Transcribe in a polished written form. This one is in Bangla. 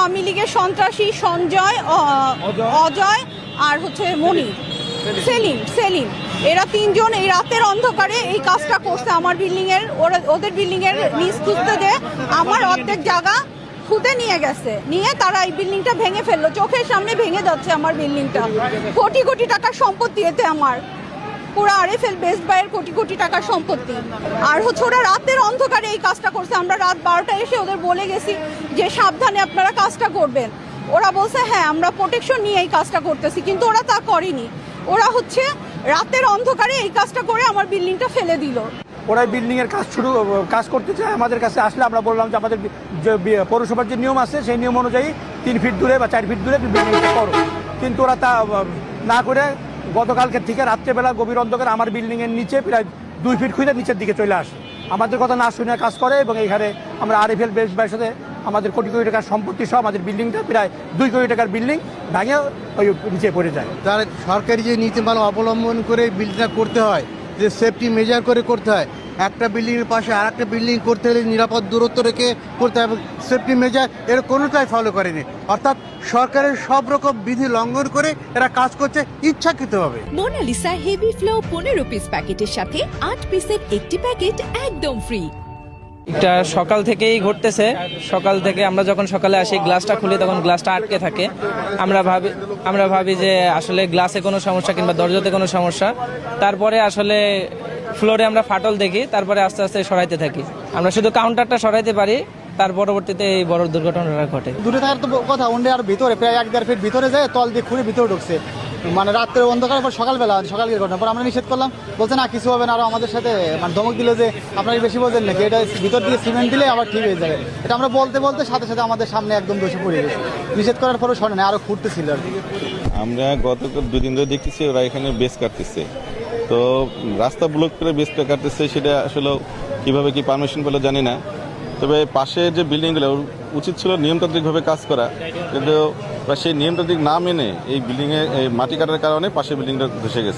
আওয়ামী লীগের সন্ত্রাসী সঞ্জয়, অজয় আর হচ্ছে মনি, সেলিম, এরা তিনজন এই রাতের অন্ধকারে এই কাজটা করছে আমার বিল্ডিংয়ের। ওদের বিল্ডিংয়ের নিচ খুঁজতে যে আমার অর্ধেক জায়গা খুদে নিয়ে গেছে, নিয়ে তারা এই বিল্ডিংটা ভেঙে ফেললো। চোখের সামনে ভেঙে যাচ্ছে আমার বিল্ডিংটা। কোটি কোটি টাকার সম্পত্তি এতে আমার, পুরো আরএফএল বেস্ট বাইয়ের কোটি কোটি টাকার সম্পত্তি। আর হচ্ছে ওরা রাতের অন্ধকারে এই কাজটা করছে। আমরা রাত 12টায় এসে ওদের বলে গেছি যে সাবধানে আপনারা কাজটা করবেন। ওরা বলছে হ্যাঁ আমরা প্রোটেকশন নিয়ে এই কাজটা করতেছি, কিন্তু ওরা তা করেনি। ওরা হচ্ছে রাতের অন্ধকারে এই কাজটা করে আমার বিল্ডিংটা ফেলে দিল। ওরা বিল্ডিং এর কাজ করতে চায়। আমাদের কাছে আসলে আমরা বললাম যে আমাদের যে পৌরসভার যে নিয়ম আছে সেই নিয়ম অনুযায়ী 3 ফিট দূরে বা 4 ফিট দূরে বিল্ডিংটা করো, কিন্তু ওরা তা না করে গতকালকে থেকে রাত্রেবেলা গভীর অন্ধকারে আমার বিল্ডিংয়ের নিচে প্রায় 2 ফিট খুঁজে নিচের দিকে চলে আসে। আমাদের কথা না শুনে কাজ করে এবং এখানে আমরা আরএফএল বেস্ট বাইয়ের সাথে আমাদের কোটি কোটি টাকার সম্পত্তি সহ আমাদের বিল্ডিংটা প্রায় 2 কোটি টাকার বিল্ডিং ভাঙে ওই নিচে পড়ে যায়। তার সরকারি যে নীতিমালা অবলম্বন করে বিল্ডিংটা করতে হয়, যে সেফটি মেজার করে করতে হয়, একটা বিল্ডিংয়ের পাশে আর একটা বিল্ডিং করতে হলে নিরাপদ দূরত্ব রেখে করতে হবে, সেফটি মেজার এর কোনোটাই ফলো করেনি। অর্থাৎ সরকারের সব রকম বিধি লঙ্ঘন করে এরা কাজ করছে ইচ্ছাকৃতভাবে। মোনালিসা হেভি ফ্লো 15 পিস প্যাকেটের সাথে 8 পিসের একটি প্যাকেট একদম ফ্রি। এটা সকাল থেকেই ঘটতেছে। সকাল থেকে আমরা যখন সকালে আসি গ্লাসটা খুলি তখন গ্লাসটা আটকে থাকে। আমরা ভাবি যে আসলে গ্লাসে কোনো সমস্যা কিংবা দরজাতে কোনো সমস্যা। তারপরে আসলে ফ্লোরে আমরা ফাটল দেখি, তারপরে আস্তে আস্তে সরাইতে থাকি। আমরা শুধু কাউন্টারটা সরাইতে পারি, তার পরবর্তীতে এই বড় দুর্ঘটনাটা ঘটে। দূরে থাকার তো কথা, ওন্ডে আর ভিতরে প্রায় 1-1.5 ফিট ভিতরে যায়, তল দিয়ে খুঁড়ে ভিতরে ঢুকছে। মানে রাত্রে অন্ধকার পর সকালের ঘটনা পর আমরা নিষেধ করলাম, বলছে না কিছু হবে না। আরও আমাদের সাথে মানে ধমক দিল যে আপনারা বেশি বোঝেন নাকি, এটা ভিতর দিয়ে সিমেন্ট দিলে আবার ঠিক হয়ে যাবে। এটা আমরা বলতে সাথে সাথে আমাদের সামনে একদম দোষে পড়ে গেছে। নিষেধ করার পরও শোনে না, আরও খুঁড়তেছিল আর কি। আমরা গত 2 দিন ধরে দেখতেছি ওরা এখানে বেস কাটতেছে, তো রাস্তা ব্লক করে বেসটা কাটতেছে। সেটা আসলে কিভাবে কি পারমিশন পেলো জানি না, তবে পাশে যে বিল্ডিংগুলো উচিত ছিল নিয়মতান্ত্রিকভাবে কাজ করা, কিন্তু সেই নিয়মতান্ত্রিক না মেনে এই বিল্ডিংয়ে মাটি কাটার কারণে পাশের বিল্ডিংটা ধসে গেছে।